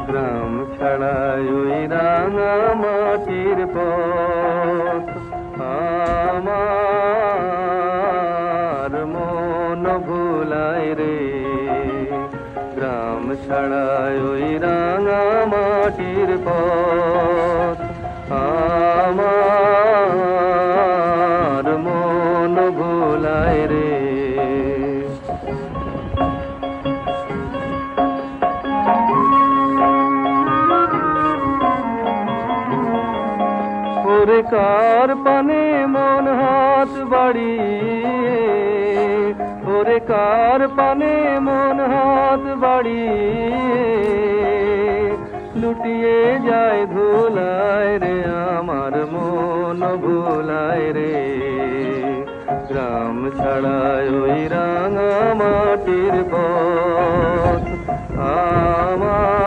গ্রাম ছাড়াই ওই রাঙা মাটির পথ আমার মন ভুলায় রে। গ্রাম ছাড়াই ওই রাঙা মাটির পথ আমার মন ভুলায় রে। ওরে কার পানে মন হাত বাড়িয়ে, ওরে কার পানে মন হাত বাড়িয়ে লুটিয়ে যায় ধুলায় রে। আমার মন ভুলায় রে। গ্রাম ছাড়ায় ওই রাঙা মাটির পথ আমার